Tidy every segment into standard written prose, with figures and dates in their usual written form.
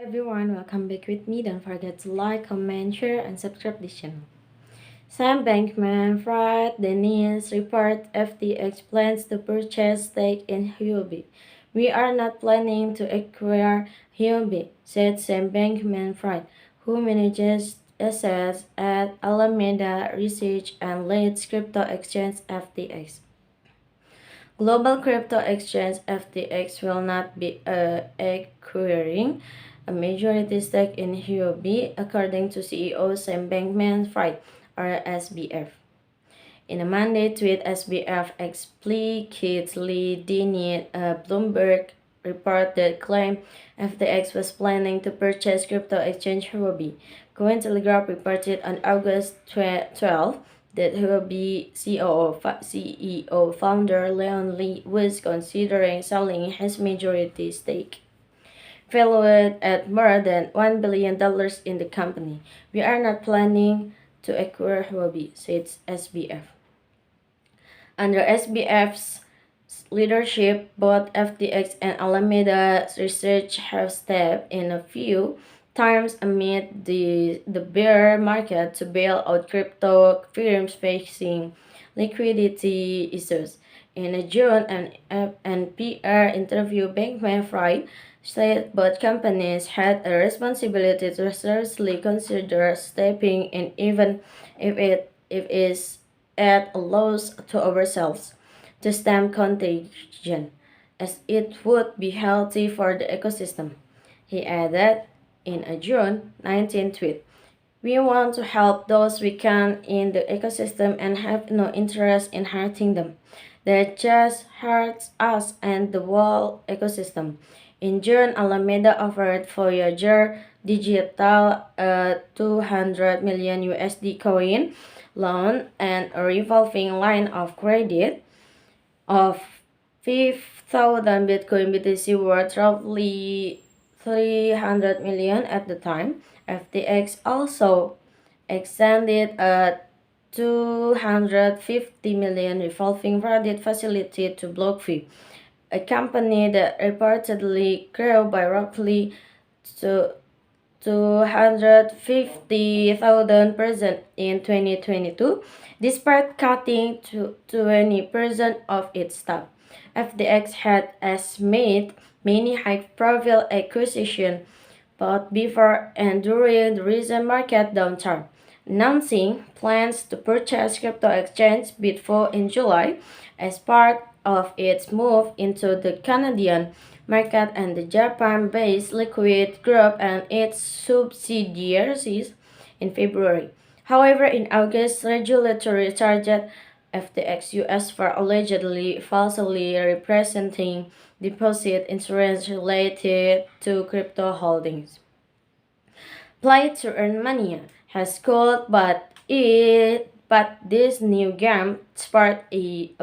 everyone, welcome back with me. Don't forget to like, comment, share, and subscribe this channel. Sam Bankman-Fried, the news report FTX plans to purchase stake in Huobi. We are not planning to acquire Huobi, said Sam Bankman-Fried, who manages assets at Alameda Research and leads crypto exchange FTX. Global crypto exchange FTX will not be acquiring a majority stake in Huobi, according to CEO Sam Bankman-Fried, or SBF. In a Monday tweet, SBF explicitly denied a Bloomberg report that claimed FTX was planning to purchase crypto exchange Huobi. Cointelegraph reported on August 12 that Huobi CEO founder Leon Li was considering selling his majority stake, valued at more than $1 billion in the company. We are not planning to acquire Huobi, said SBF. Under SBF's leadership, both FTX and Alameda Research have stepped in a few times amid the bear market to bail out crypto firms facing liquidity issues. In a June NPR interview, Bankman-Fried said both companies had a responsibility to seriously consider stepping in even if it is at a loss to ourselves to stem contagion, as it would be healthy for the ecosystem. He added in a June 19 tweet, "We want to help those we can in the ecosystem and have no interest in hurting them. That just hurts us and the whole ecosystem." In June, Alameda offered Voyager Digital a $200 million USD coin loan and a revolving line of credit of 5,000 Bitcoin BTC worth roughly 300 million at the time. FTX also extended a 250 million revolving credit facility to BlockFi, a company that reportedly grew by roughly 250,000% in 2022, despite cutting to 20% of its staff. FTX has made many high-profile acquisitions both before and during the recent market downturn, announcing plans to purchase crypto exchange Bitvo in July as part of its move into the Canadian market and the Japan-based Liquid Group and its subsidiaries in February. However, in August, regulatory charged FTX US for allegedly falsely representing deposit insurance related to crypto holdings. Play to Earn Mania has cooled, but this new game sparked a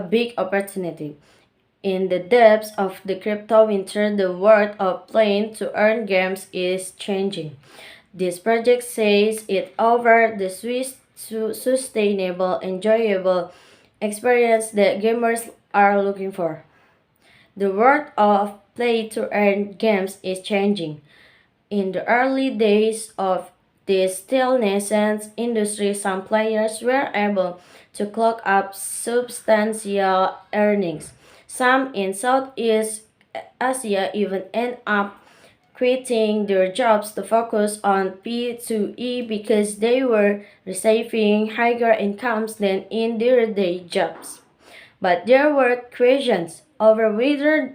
big opportunity. In the depths of the crypto winter, the world of playing to earn games is changing. This project says it offers the sustainable, enjoyable experience that gamers are looking for. The world of play to earn games is changing. In the early days of this still nascent industry, some players were able to clock up substantial earnings. Some in Southeast Asia even end up quitting their jobs to focus on P2E because they were receiving higher incomes than in their day jobs. But there were questions over whether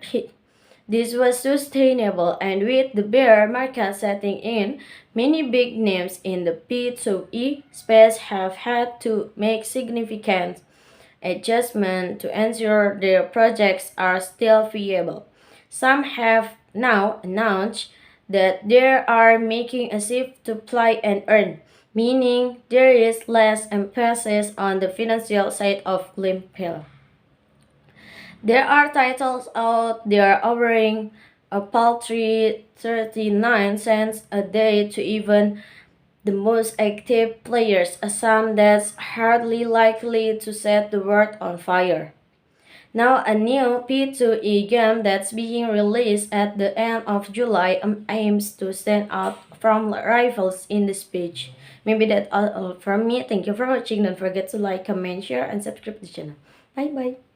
this was sustainable, and with the bear market setting in, many big names in the P2E space have had to make significant adjustments to ensure their projects are still viable. Some have now announced that they are making a shift to play and earn, meaning there is less emphasis on the financial side of gameplay. There are titles out there offering a paltry 39 cents a day to even the most active players, a sum that's hardly likely to set the world on fire. Now, a new P2E game that's being released at the end of July aims to stand out from rivals in the speech. Maybe that's all from me. Thank you for watching. Don't forget to like, comment, share, and subscribe the channel. Bye bye.